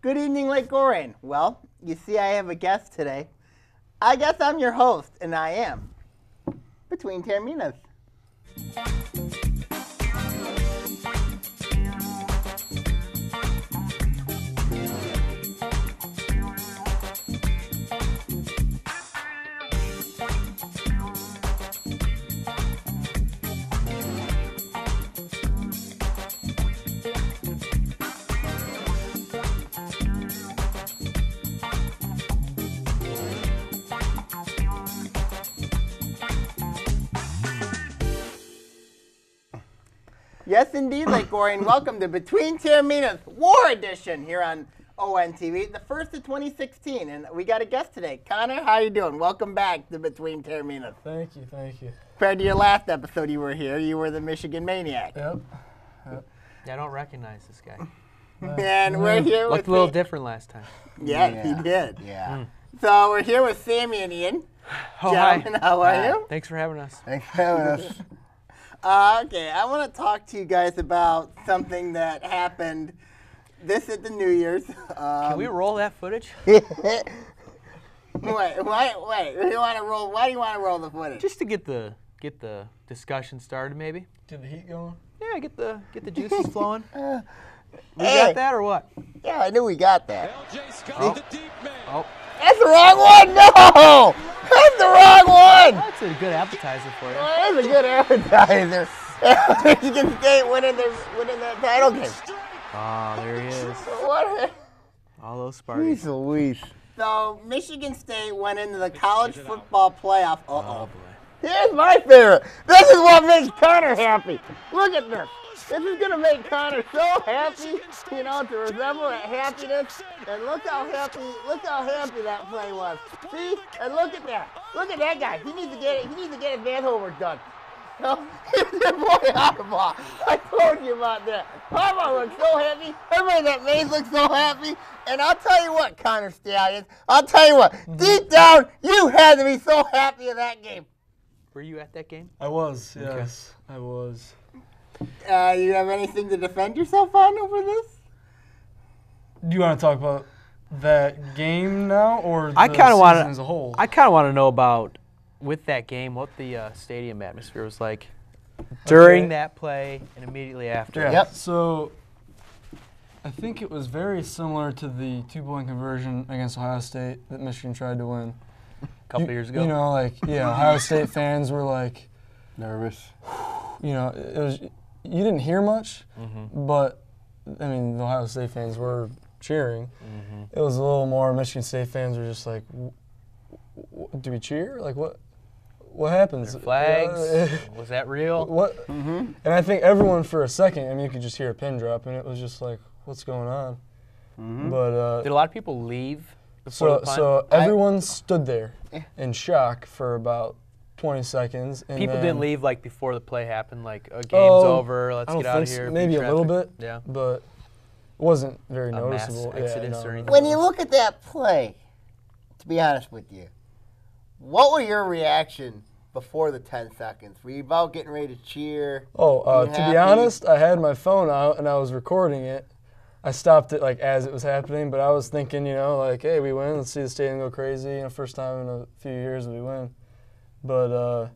Good evening, Lake Orion. Well, you see I have a guest today. I guess I'm your host, and I am Between Taorminas. Yes, indeed, Lake Orion. Welcome to Between Taorminas War Edition here on ONTV, the first of 2016. And we got a guest today. Connor, how you doing? Welcome back to Between Taorminas. Thank you, thank you. Compared to your last episode you were here, you were the Michigan Maniac. Yep. Yeah, I don't recognize this guy. And we're here with Looked a little different last time. Yeah, he did. Yeah. So we're here with Sammy and Ian. Oh, Gentlemen, how are you? Thanks for having us. Thanks for having us. Okay, I want to talk to you guys about something that happened this at the New Year's. Can we roll that footage? Wait. You want to roll? Why do you want to roll the footage? Just to get the discussion started, maybe. Get the heat going. Yeah, get the juices flowing. We Hey. got that or what? Yeah, I knew we got that. Oh. That's the wrong one. No, that's the wrong one. That's a good appetizer for you. Well, that's a good appetizer. Michigan State winning that title game. Oh, there he is. What? All those Spartans. Jeez Louise. So Michigan State went into the college football playoff. Oh, boy. Here's my favorite. This is what makes Connor happy. Look at this. This is going to make Connor so happy, you know, to resemble that happiness. And look how happy that play was. See? And look at that. Look at that guy. He needs to get his math homework done. No, he's the boy Harbaugh. I told you about that. Harbaugh looks so happy. Everybody that Mays looks so happy. And I'll tell you what, Connor Stallions. I'll tell you what. Deep down, you had to be so happy in that game. Were you at that game? I was, yes, I was. You have anything to defend yourself on over this? Do you want to talk about that game now, or the I kind of season want as a whole? I kind of want to know about with that game what the stadium atmosphere was like during that play and immediately after. Yeah. Yep. So I think it was very similar to the 2-point conversion against Ohio State that Michigan tried to win A couple years ago. You know, like Ohio State fans were like Nervous. you know, it was, you didn't hear much, but I mean, the Ohio State fans were cheering. It was a little more Michigan State fans were just like, do we cheer? Like, what happens? Flags? Was that real? What? And I think everyone for a second, I mean, you could just hear a pin drop, and it was just like, what's going on? But Did a lot of people leave before the punt? so everyone stood there in shock for about 20 seconds. And People then, didn't leave like before the play happened, like a game's over, let's I don't get out of think here. so. beat Maybe a little traffic. bit, Yeah. but it wasn't very A mass noticeable. exodus no. or anything. When you look at that play, to be honest with you, what were your reaction before the 10 seconds? Were you about getting ready to cheer? Oh, You to happy? be honest, I had my phone out and I was recording it. I stopped it like as it was happening, but I was thinking, you know, like, hey, we win. Let's see the stadium go crazy. You know, first time in a few years we win. But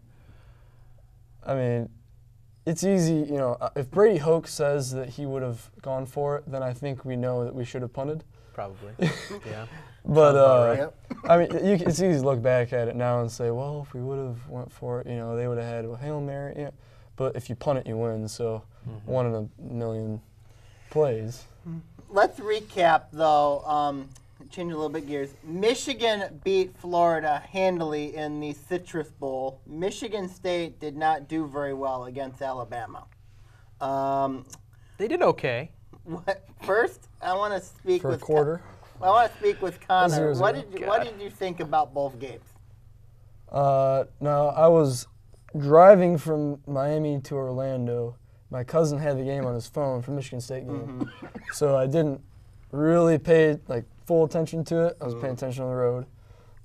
I mean, it's easy. You know, if Brady Hoke says that he would have gone for it, then I think we know that we should have punted. Probably. Yeah. But Yep. I mean, it's easy to look back at it now and say, well, if we would have went for it, you know, they would have had a Hail Mary. Yeah. But if you punt it, you win. So 1 in a million plays. Let's recap, though. Change a little bit gears. Michigan beat Florida handily in the Citrus Bowl. Michigan State did not do very well against Alabama. They did okay. First, I want to speak For a with quarter. I want to speak with Connor. 0-0. What did you think about both games? No, I was driving from Miami to Orlando. My cousin had the game on his phone for Michigan State game. So I didn't really pay like full attention to it. I was paying attention on the road.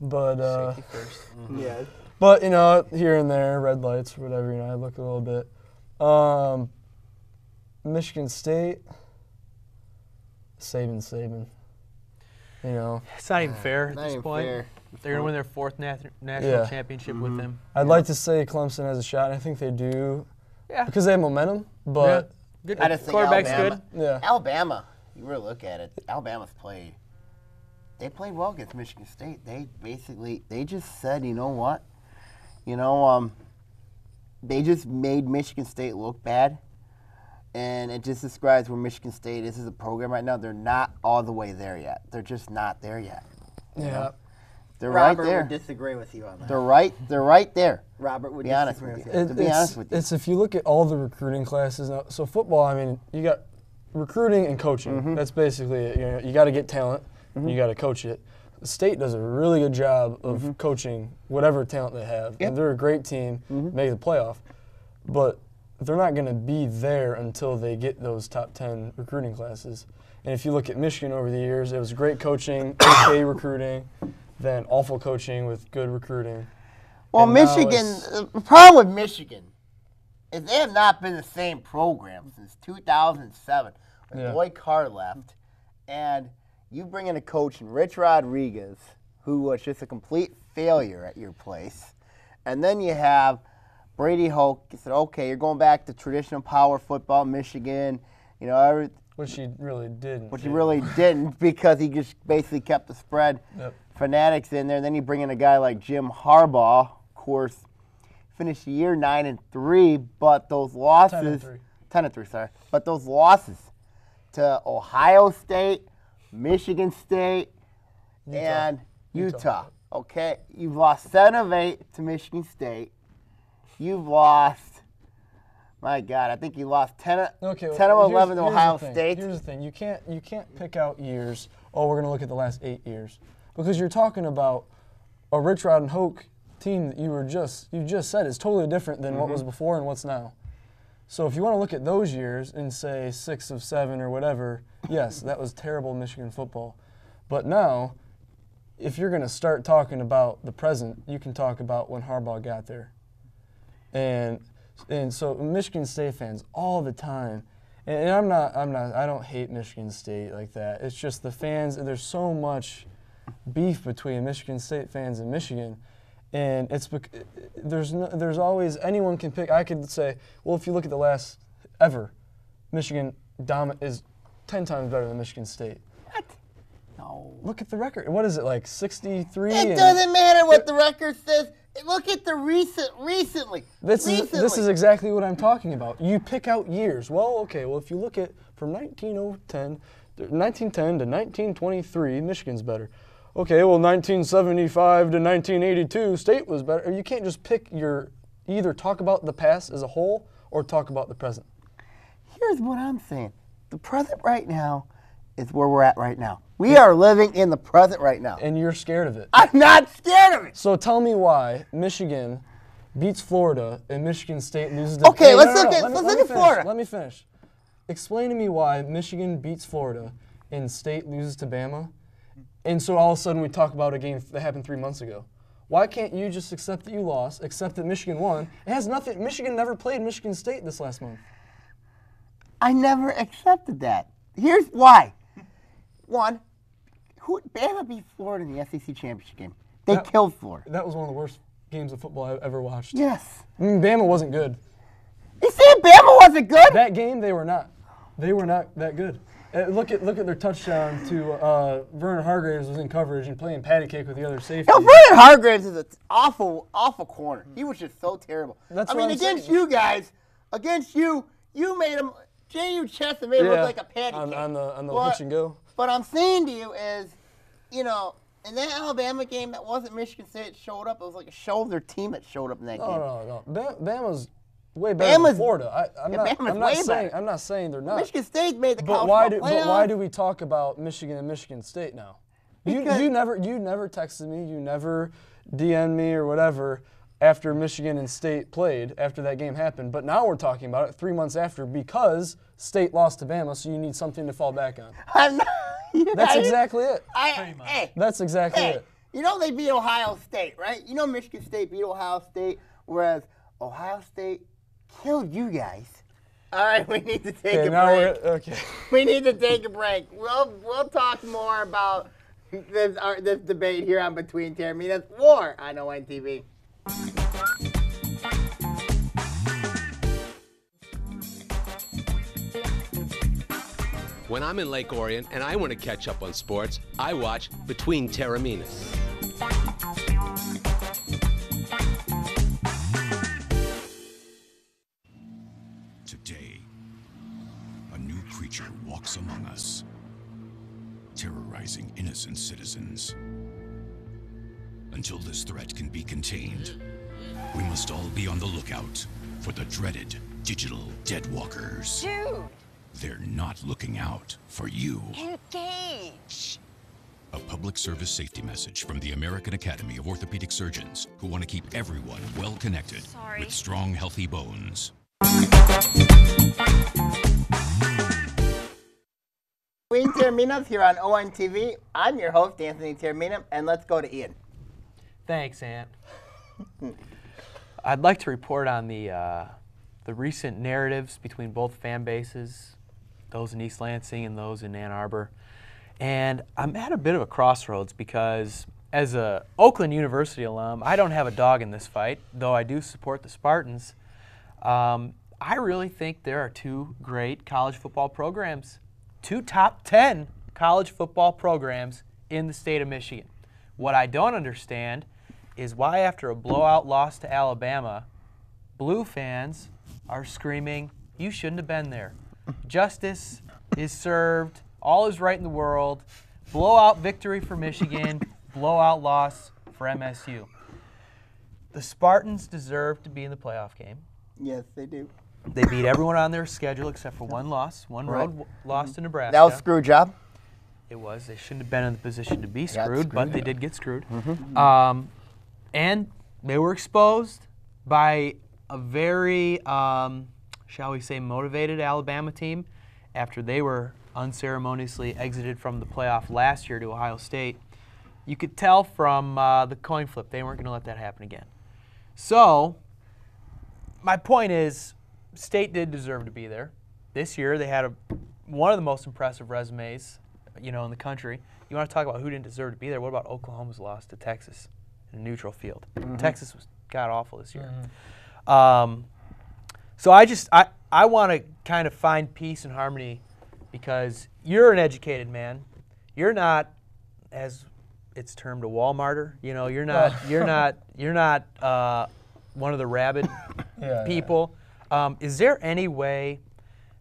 But Safety first. Yeah. but you know, here and there, red lights, whatever, you know, I looked a little bit. Michigan State, Saban. You know, It's not even fair at Not this even point. fair. They're going to win their 4th national Yeah. championship with him. I'd like to say Clemson has a shot. And I think they do. Yeah. Because they have momentum, but Good. I just think Quarterback's Alabama, good. yeah. Alabama, you really look at it, Alabama's played. They played well against Michigan State. They just said, you know what? They just made Michigan State look bad. And it just describes where Michigan State is as a program right now. They're not all the way there yet. They're just not there yet. Yeah. They're Robert right there. would disagree with you on that. They're right there. Robert would Be honest disagree with with you. you. To be honest with you. It's if you look at all the recruiting classes now. So football, I mean, you got recruiting and coaching. That's basically it. You know, you got to get talent. You got to coach it. The state does a really good job of coaching whatever talent they have. Yep. And they're a great team, make the playoff. But they're not going to be there until they get those top 10 recruiting classes. And if you look at Michigan over the years, it was great coaching, okay recruiting, then awful coaching with good recruiting. Well, And now Michigan, it's- the problem with Michigan is they have not been the same program since 2007 when Yeah. Lloyd Carr left. And you bring in a coach in Rich Rodriguez, who was just a complete failure at your place. And then you have Brady Hoke. He said, okay, you're going back to traditional power football, Michigan. You know, Which he really didn't. which he really didn't because he just basically kept the spread Yep. fanatics in there. Then you bring in a guy like Jim Harbaugh, of course, finished the year 9-3, but those losses, 10-3, sorry, but those losses to Ohio State, Michigan State, and Utah. Okay, you've lost 7 of 8 to Michigan State. You've lost, my God, I think you lost 10 of 11 to Ohio State. Here's the thing: you can't pick out years. Oh, we're going to look at the last 8 years, because you're talking about a Rich Rod and Hoke team that you just said is totally different than what was before and what's now. So if you want to look at those years and say 6 of 7 or whatever, yes, that was terrible Michigan football. But now, if you're going to start talking about the present, you can talk about when Harbaugh got there. And so Michigan State fans all the time, and I don't hate Michigan State like that. It's just the fans, and there's so much beef between Michigan State fans and Michigan, and there's always, anyone can pick. I could say, well, if you look at the last ever, Michigan is 10 times better than Michigan State. What? No. Look at the record. What is it, like 63? It doesn't matter what the record says. Look at the recently. This is exactly what I'm talking about. You pick out years. Well, okay, if you look at from 1910 to 1923, Michigan's better. Okay, well, 1975 to 1982, State was better. You can't just pick either talk about the past as a whole or talk about the present. Here's what I'm saying. The present right now is where we're at right now. We are living in the present right now. And you're scared of it. I'm not scared of it. So tell me why Michigan beats Florida and Michigan State loses to Okay, let's look at Florida. Let me finish. Explain to me why Michigan beats Florida and State loses to Bama, and so all of a sudden we talk about a game that happened 3 months ago. Why can't you just accept that you lost, accept that Michigan won? It has nothing. Michigan never played Michigan State this last month. I never accepted that. Here's why. One, Bama beat Florida in the SEC championship game. They killed Florida. That was one of the worst games of football I've ever watched. Yes. Bama wasn't good. You see, Bama wasn't good? That game, they were not. They were not that good. Look at their touchdown to Vernon Hargreaves was in coverage and playing patty cake with the other safety. Vernon Hargreaves is an awful corner. He was just so terrible. That's what I'm against saying. you guys, you made him, J.U. Chester made him look like a patty cake. On the pitch and go. What I'm saying to you is, in that Alabama game, that wasn't Michigan State showed up. It was like a shoulder team that showed up in that game. No. Bama's way better than Florida. I'm not saying they're not. Michigan State made the But college football playoff. But why do we talk about Michigan and Michigan State now? You never texted me. You never DM'd me or whatever after Michigan and State played after that game happened. But now we're talking about it 3 months after because State lost to Bama, so you need something to fall back on. That's exactly it. That's exactly it. They beat Ohio State, right? Michigan State beat Ohio State, whereas Ohio State killed you guys. All right, we need to take a break. Okay. We need to take a break. We'll talk more about this debate here on Between Taorminas War on ONTV. When I'm in Lake Orion and I want to catch up on sports, I watch Between Taorminas. Today, a new creature walks among us, terrorizing innocent citizens. Until this threat can be contained, we must all be on the lookout for the dreaded digital deadwalkers. Dude! They're not looking out for you. Engage! A public service safety message from the American Academy of Orthopedic Surgeons, who want to keep everyone well connected with strong, healthy bones. Between Taorminas here on ONTV. I'm your host, Anthony Taormina, and let's go to Ian. Thanks, Ant. I'd like to report on the recent narratives between both fan bases, those in East Lansing and those in Ann Arbor. And I'm at a bit of a crossroads because as a Oakland University alum, I don't have a dog in this fight, though I do support the Spartans. I really think there are two great college football programs, two top 10 college football programs in the state of Michigan. What I don't understand is why after a blowout loss to Alabama, Blue fans are screaming, "You shouldn't have been there. Justice is served. All is right in the world. Blowout victory for Michigan. Blowout loss for MSU." The Spartans deserve to be in the playoff game. Yes, they do. They beat everyone on their schedule except for one loss, one road loss to Nebraska. That was screw job. It was. They shouldn't have been in the position to be screwed, but they did get screwed. And they were exposed by a very, shall we say, motivated Alabama team after they were unceremoniously exited from the playoff last year to Ohio State. You could tell from the coin flip they weren't going to let that happen again. So my point is, State did deserve to be there. This year they had one of the most impressive resumes, in the country. You want to talk about who didn't deserve to be there? What about Oklahoma's loss to Texas in a neutral field? Texas was god-awful this year. So I want to kind of find peace and harmony because you're an educated man. You're not, as it's termed, a Walmarter. You're not one of the rabid people. Is there any way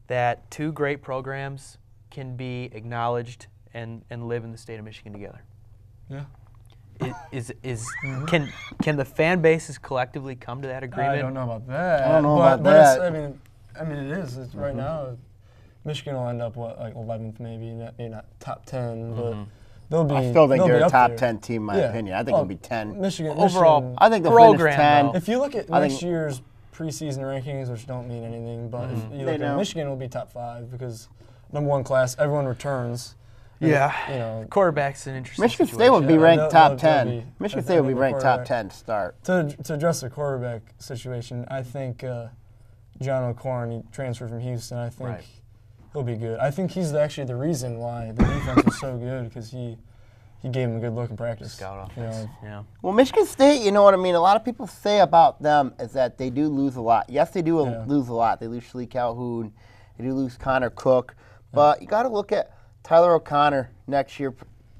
that two great programs can be acknowledged and live in the state of Michigan together? Yeah. Can the fan bases collectively come to that agreement? I don't know about that. I don't know about that. It's, I mean, it is. It's right now, Michigan will end up like 11th, maybe not top 10, but they'll be. I still think they're a top there. 10 team, in my opinion. I think it'll be 10. Michigan Overall, I think they'll program, finish 10. though. If you look at next year's preseason rankings, which don't mean anything, but if you look at Michigan will be top 5 because #1 class, everyone returns. Yeah, quarterback's an interesting Michigan situation. State will be ranked top they'll 10. Michigan State will be ranked top 10 to start. To address the quarterback situation, I think John O'Corn, he transferred from Houston. I think he'll be good. I think he's actually the reason why the defense was so good because he gave him a good look in practice. Scout offense. Yeah. Well, Michigan State, you know what I mean? A lot of people say about them is that they do lose a lot. Yes, they do lose a lot. They lose Shalik Calhoun. They do lose Connor Cook. But you got to look at Tyler O'Connor next year.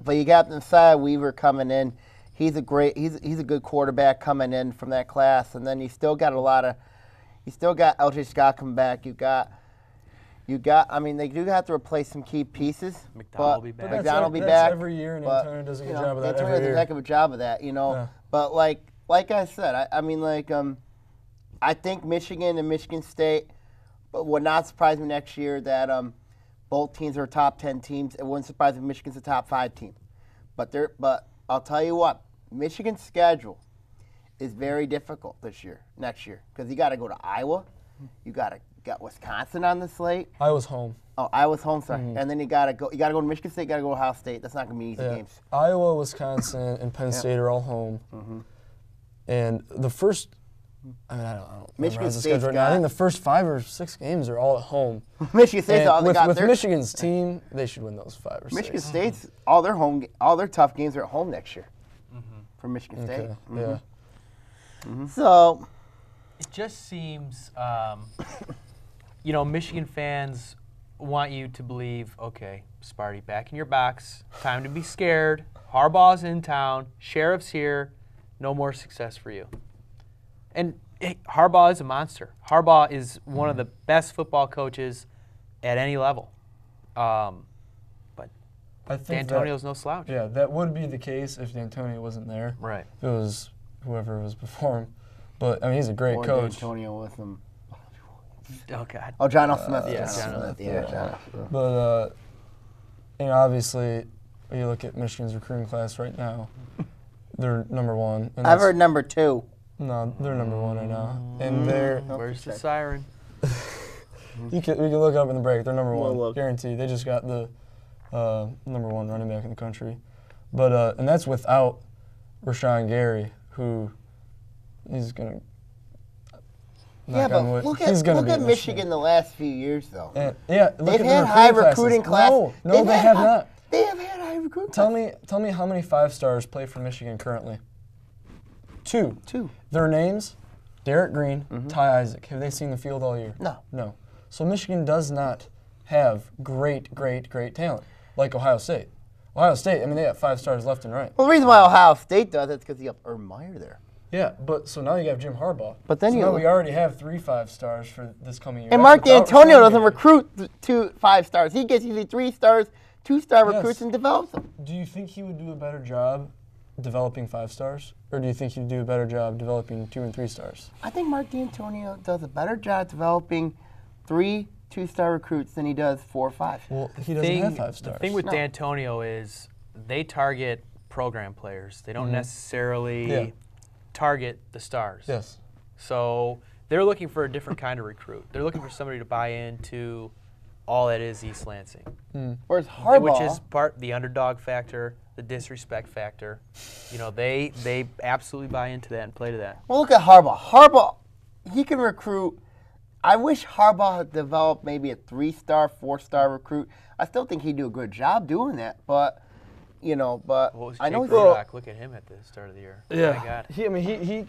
But you got Messiah Weaver coming in. He's a good quarterback coming in from that class. And then you still got LJ Scott coming back. I mean, they do have to replace some key pieces. McDonald will be back. McDonald will be that's back. every year, and Antonio does a good job of that Antonio every does year. a heck of a job of that, Yeah. But like I said, I think Michigan and Michigan State, but would not surprise me next year that both teams are top 10 teams. It wouldn't surprise me if Michigan's a top 5 team. But I'll tell you what, Michigan's schedule is very difficult next year, because you got to go to Iowa, you got Wisconsin on the slate. Iowa's home. Oh, Iowa's home, sorry. And then you got to go to Michigan State, got to go to Ohio State. That's not going to be easy games. Iowa, Wisconsin, and Penn State are all home. And the first I mean, I don't Michigan memorize the State's schedule right now. I got- think the first 5 or 6 games are all at home. Michigan State's And all they with got. with their- Michigan's team, they should win those 5 or 6. Michigan State's all their tough games are at home next year. For Michigan State. Okay. Yeah. So It just seems, Michigan fans want you to believe, okay, Sparty, back in your box, time to be scared. Harbaugh's in town, Sheriff's here, no more success for you. And Harbaugh is a monster. Harbaugh is one of the best football coaches at any level. But I think D'Antonio's no slouch. Yeah, that would be the case if D'Antonio wasn't there. Right. If it was whoever was before him. But, I mean, he's a great or coach. D'Antonio with them. Oh, God. Oh, John F. Smith. yeah, John John F. Smith. Yeah, John F. Smith. But, obviously, when you look at Michigan's recruiting class right now, they're number 1. And I've heard number 2. No, they're number 1 right now. And they're, Where's the siren? we can look it up in the break. They're number 1, look. guaranteed. They just got the number 1 running back in the country. But, and that's without Rashawn Gary, who he's going to. Yeah, but look at Michigan the last few years, though. And, yeah, look They've at the had high recruiting recruiting class. No, they have not. They have had high recruiting Tell class. me how many 5-stars play for Michigan currently? 2. 2. Their names, Derek Green, Ty Isaac. Have they seen the field all year? No. No. So Michigan does not have great talent like Ohio State. Ohio State, I mean, they have 5 stars left and right. Well, the reason why Ohio State does it is because you have Urban Meyer there. Yeah, but so now you have Jim Harbaugh. But then so you now look- we already have 3 5-stars for this coming year. And That's Mark without D'Antonio Rashawn doesn't Gary. recruit 2 5-stars. He gets usually 3 stars, 2-star Yes. recruits and develops them. Do you think he would do a better job developing 5-stars, or do you think he'd do a better job developing 2 and 3 stars? I think Mark D'Antonio does a better job developing 3 2-star recruits than he does 4 or 5. Well, he doesn't have 5 stars. The thing with No. D'Antonio is they target program players. They don't necessarily target the stars. Yes. So they're looking for a different kind of recruit. They're looking for somebody to buy into all that is East Lansing. Whereas Harbaugh, Which is part the underdog factor, the disrespect factor. They absolutely buy into that and play to that. well, look at Harbaugh. Harbaugh, he can recruit. I wish Harbaugh had developed maybe a 3-star, 4-star recruit. I still think he'd do a good job doing that, but What was I know Jake he's Rudock? Look at him at the start of the year. Yeah. My God.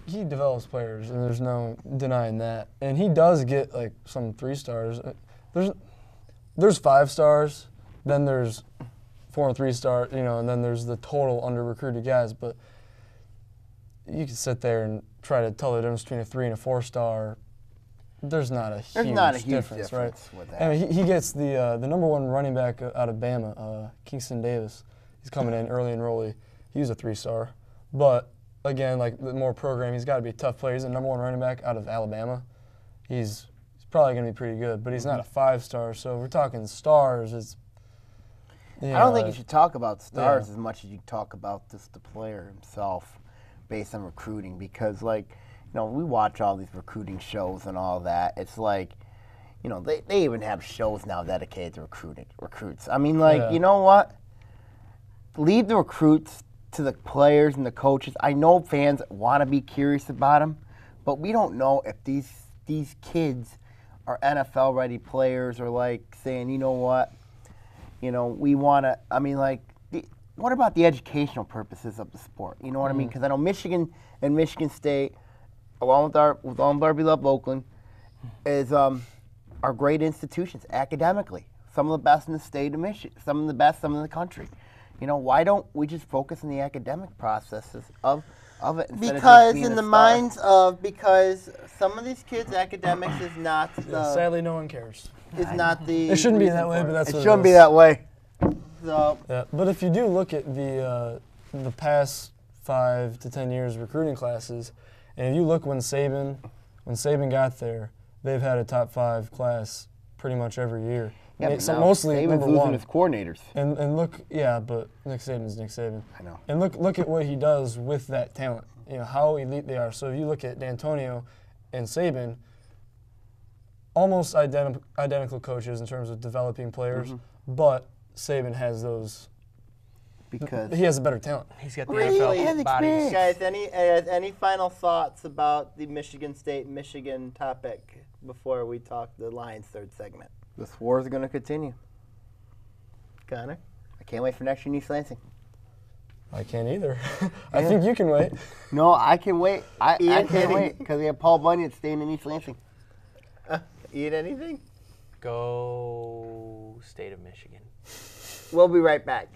He develops players, and there's no denying that. And he does get like some 3 stars. There's 5 stars, then there's 4 and 3 stars, and then there's the total under recruited guys. But you can sit there and try to tell the difference between a 3 and a 4-star. There's not a huge difference, right? with that. I mean, he gets the number 1 running back out of Bama, Kingston Davis. He's coming in early enrollee. He's a 3-star. But, again, like the more program, he's got to be a tough player. He's the number 1 running back out of Alabama. He's probably going to be pretty good, but he's not a 5-star. So if we're talking stars, it's I don't think you should talk about stars as much as you talk about just the player himself based on recruiting because, we watch all these recruiting shows and all that. It's like, they even have shows now dedicated to recruits. I mean, you know what? Leave the recruits to the players and the coaches. I know fans want to be curious about them, but we don't know if these kids are NFL-ready players or saying, you know what, we want to. I mean, what about the educational purposes of the sport? You know what I mean? Because I know Michigan and Michigan State, along with our beloved Oakland, are great institutions academically. Some of the best in the state of Michigan, some of the best, some in the country. Why don't we just focus on the academic processes of it instead of just being a star? Because some of these kids' academics is not sadly, no one cares. is not the. It shouldn't be reason that way, for but it. that's It what it shouldn't be is. that way. So Yeah, but if you do look at the past 5 to 10 years recruiting classes, and if you look when Saban got there, they've had a top 5 class pretty much every year. yeah, but So now mostly Saban's number losing 1. his coordinators. And look, yeah, but Nick Saban's Nick Saban. I know. And look at what he does with that talent. How elite they are. So if you look at D'Antonio and Saban, almost identical coaches in terms of developing players, but Saban has those because He has a better talent. He's got the Really? NFL He has body. experience. Guys, any final thoughts about the Michigan State-Michigan topic before we talk the Lions' third segment? this war is going to continue. Connor? I can't wait for next year in East Lansing. I can't either. I think you can wait. No, I can wait. I Ian, can't wait because we have Paul Bunyan staying in East Lansing. Eat anything? Go State of Michigan. We'll be right back.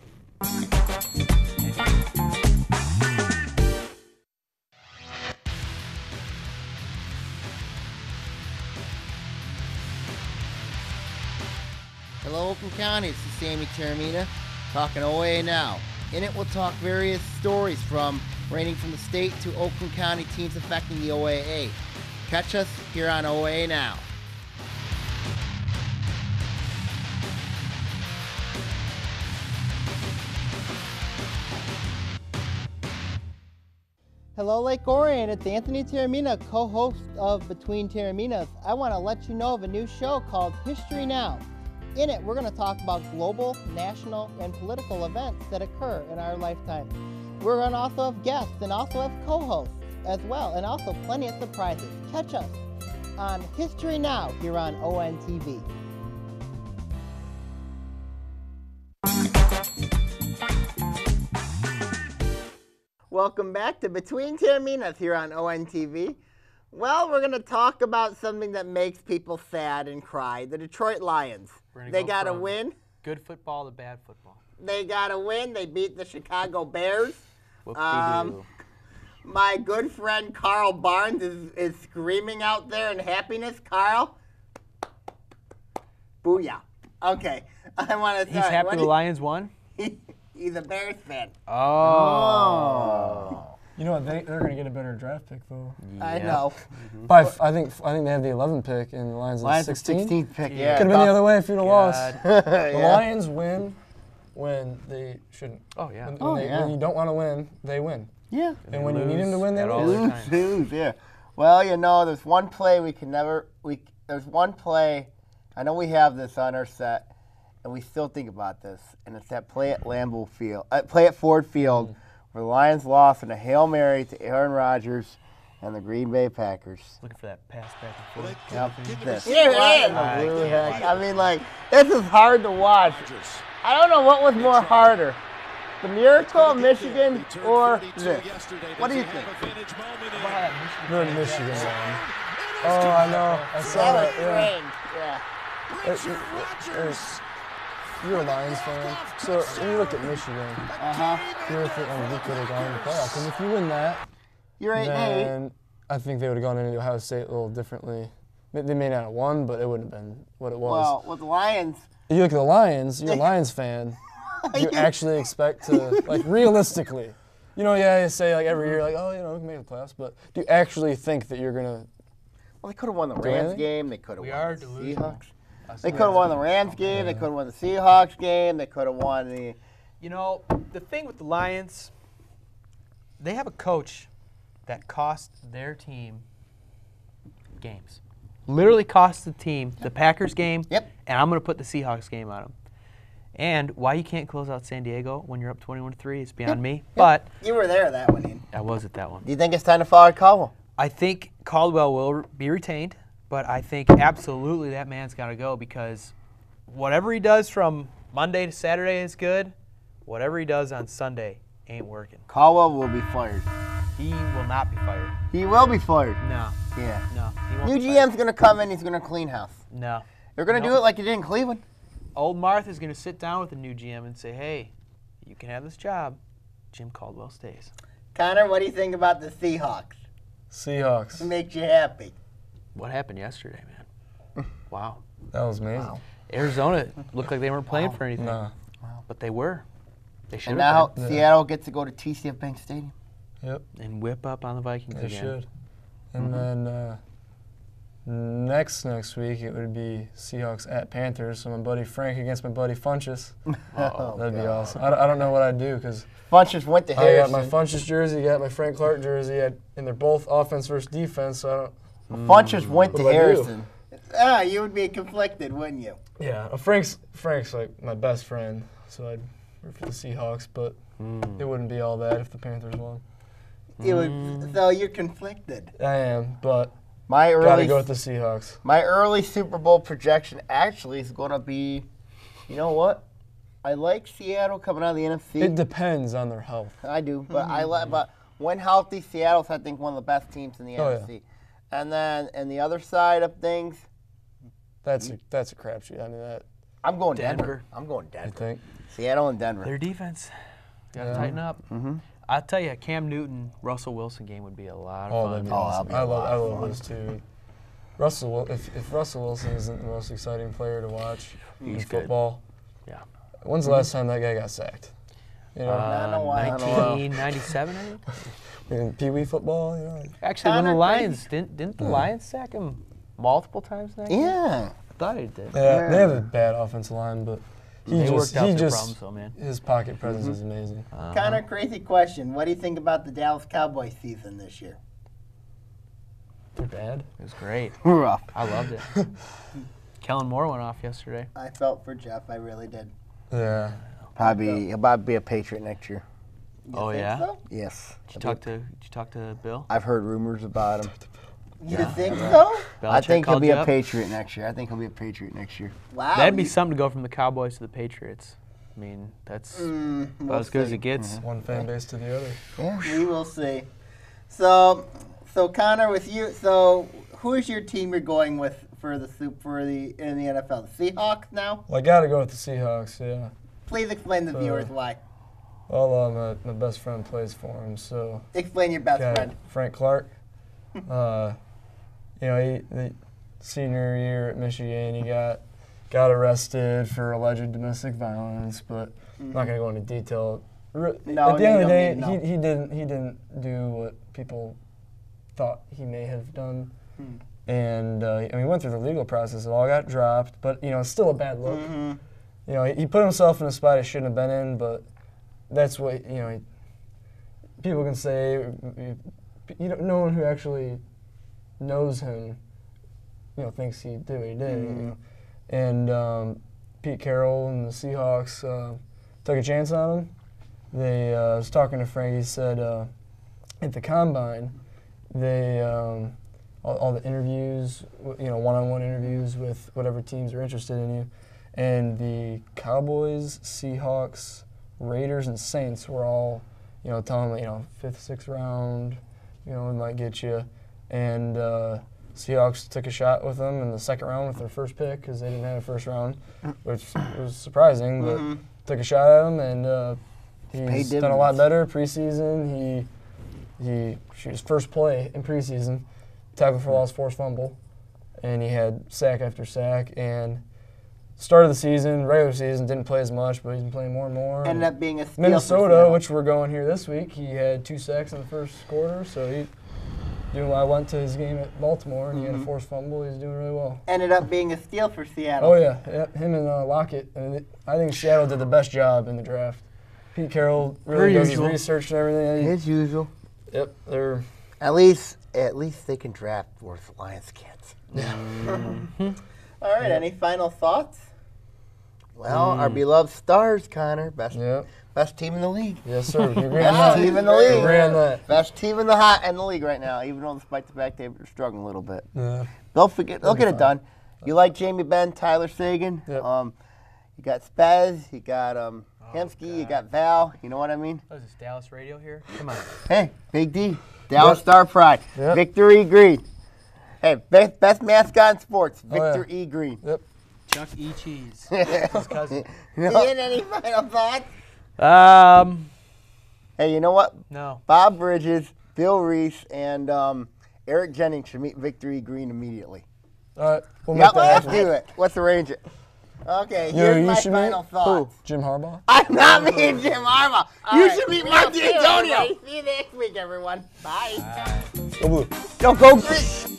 Hello, Oakland County. This is Sammy Taormina talking OA Now. In it, we'll talk various stories ranging from the state to Oakland County teams affecting the OAA. Catch us here on OA Now. Hello, Lake Orion. It's Anthony Taormina, co-host of Between Taorminas. I want to let you know of a new show called History Now. In it, we're going to talk about global, national, and political events that occur in our lifetime. We're going to also have guests and also have co-hosts as well, and also plenty of surprises. Catch us on History Now here on ONTV. Welcome back to Between Taorminas here on ONTV. Well, we're going to talk about something that makes people sad and cry. The Detroit Lions. They got to win. Good football to bad football. They got to win. They beat the Chicago Bears. Whoop-de-doo. My good friend Carl Barnes is screaming out there in happiness. Carl? Booyah. Okay. I want to He's happy the Lions won? He's a Bears fan. Oh. You know what? They're going to get a better draft pick though. I know. I think they have the 11th pick and the Lions Lions the 16th. 16th pick. Yeah. Could have been the other way if you'd have lost. God. The Lions win when they shouldn't. Oh, yeah. When you don't want to win, they win. Yeah. And when you need them to win, they at all lose. their time. Lose, yeah. Well, you know, there's one play we can never. There's one play. I know we have this on our set, and we still think about this, and it's that play at Lambeau Field, play at Ford Field, where the Lions lost in a Hail Mary to Aaron Rodgers and the Green Bay Packers. Looking for that pass back and forth. Yep. This. Here it is. I mean, like, this is hard to watch. I don't know what was more harder. The miracle of Michigan or this? What do you think? The Michigan one. Oh, I know. I saw That that. was strange. Yeah. You're a Lions fan, so when you look at Michigan, you're thinking we could have gone in the playoffs. And if you win that, You're 8-8. then I think they would have gone into Ohio State a little differently. They may not have won, but it wouldn't have been what it was. Well, with the Lions, You look at the Lions, you're a Lions fan. You actually expect to, like, realistically, you know, yeah, you say, like, every year, like, oh, you know, we can make the playoffs, but do you actually think that you're going to? well, they could have won the Rams anything? game. They could have We won are the delusional. Seahawks. They could have won the Rams game. They could have won the Seahawks game. They could have won the. You know, the thing with the Lions, they have a coach that cost their team games. Literally cost the team the Packers game, Yep. and I'm going to put the Seahawks game on them. And why you can't close out San Diego when you're up 21-3 is beyond me. But You were there that one, Ian. I was at that one. Do you think it's time to fire Caldwell? I think Caldwell will be retained, but I think absolutely that man's got to go because whatever he does from Monday to Saturday is good. Whatever he does on Sunday ain't working. Caldwell will be fired. He will not be fired. He will be fired. No, Yeah. no. He won't New be fired. GM's going to come in. He's going to clean house. No. They're going to do it like he did in Cleveland. Old Martha's going to sit down with the new GM and say, hey, you can have this job. Jim Caldwell stays. Connor, what do you think about the Seahawks? Seahawks. What makes you happy? What happened yesterday, man? Wow. That was amazing. Arizona looked like they weren't playing for anything, Nah. but they were. They should And have now been. Seattle gets to go to TCF Bank Stadium. Yep, And whip up on the Vikings they again. should. And then next week it would be Seahawks at Panthers. So my buddy Frank against my buddy Funchess. That'd be awesome. I don't know what I'd do because Funchess went to I got Harrison. my Funchess jersey, got my Frank Clark jersey, and they're both offense versus defense. So I don't. Funchess went to What do I do? Harrison. You would be conflicted, wouldn't you? Yeah, Frank's like my best friend, so I'd for the Seahawks, but it wouldn't be all that if the Panthers won. It would, so you're conflicted. I am, but My gotta early go with the Seahawks. my early Super Bowl projection actually is going to be, you know what? I like Seattle coming out of the NFC. It depends on their health. I do, but but when healthy, Seattle's I think one of the best teams in the NFC. And then and the other side of things, That's a crapshoot. I mean that. I'm going Denver. Denver. I'm going I Denver. think. Seattle and Denver. Their defense. Got to tighten up. I'll tell you, a Cam Newton, Russell Wilson game would be a lot of That'd fun. be awesome. that'd be a lot I of love fun. those two. If Russell Wilson isn't the most exciting player to watch in He's good. football, Yeah. when's the last time that guy got sacked? You know, I don't know why. 1997, I think. in Pee Wee football. You know, Actually, when the Kinda Lions didn't the Lions sack him multiple times that game? Yeah. I thought he did. yeah, they have a bad offensive line, but They worked out their problems, though, man. his pocket presence is amazing. Connor, crazy question. What do you think about the Dallas Cowboys season this year? They're bad. It was great. Rough. I loved it. Kellen Moore went off yesterday. I felt for Jeff. I really did. Yeah. He'll probably be a Patriot next year. Oh, Think yeah? so? Yes. Did you talk to Bill? I've heard rumors about him. You think so? I Belichick think he'll called be you a up? Patriot next year. Wow. That'd be something to go from the Cowboys to the Patriots. I mean, that's we'll about as good as see. it gets. One fan base to the other. We will see. So Connor, with you, so who is your team you're going with in the NFL? The Seahawks now? Well, I got to go with the Seahawks. Yeah. Please explain to the viewers why. Well, my best friend plays for him, so. Explain your best Got friend. Frank Clark. You know, the senior year at Michigan, he got arrested for alleged domestic violence, but I'm not going to go into detail. No, At the end of the day, you don't need to he didn't do what people thought he may have done. And I mean, he went through the legal process. It all got dropped, but you know, it's still a bad look. You know, he put himself in a spot he shouldn't have been in, but that's what people can say. No one who actually knows him, thinks he did what he did. You know? And Pete Carroll and the Seahawks took a chance on him. They was talking to Frank. He said at the combine, they all the interviews, one-on-one interviews with whatever teams are interested in you, and the Cowboys, Seahawks, Raiders, and Saints were all, telling him, 5th, 6th round, we might get you. And Seahawks took a shot with them in the 2nd round with their first pick because they didn't have a first round, which was surprising, but took a shot at him, and he's done a lot better preseason. He his first play in preseason, tackle for loss, forced fumble, and he had sack after sack. And start of the season, regular season, didn't play as much, but he's been playing more and more. Ended up being a steal Minnesota, which we're going here this week, he had 2 sacks in the first quarter, so I went to his game at Baltimore, and he had a forced fumble. He's doing really well. Ended up being a steal for Seattle. Oh, yeah. Him and Lockett. I think Seattle did the best job in the draft. Pete Carroll really does his research and everything. As usual. Yep. They're At least they can draft where the Lions can't. All right, any final thoughts? Well, our beloved Stars, Connor, best team in the league. yes, sir. You agree on Best that? team in the league. Agree on that. Best team in the league right now, even though despite the fact they're struggling a little bit. Yeah. They'll get it done. You like Jamie Benn, Tyler Sagan. Yep. You got Spez, you got Hemsky, you got Val. You know what I mean? What is this, Dallas radio here? Come on. Hey, Big D, Dallas Star Pride, Yep. Victor E. Green. Hey, best mascot in sports, Victor E. Green. Yep. Chuck E. Cheese. His cousin. Ian, any final thoughts? Hey, you know what? No. Bob Bridges, Bill Reese, and Eric Jennings should meet Victor E. Green immediately. All right. We'll Yep, make that let's happen. do it. Let's arrange it. Okay, You here's my should final meet thoughts. Jim Harbaugh. I'm not meeting Jim Harbaugh. All You right, should meet we Mark will see you, D'Antonio. everybody. See you next week, everyone. Bye. Go Blue. Go Green.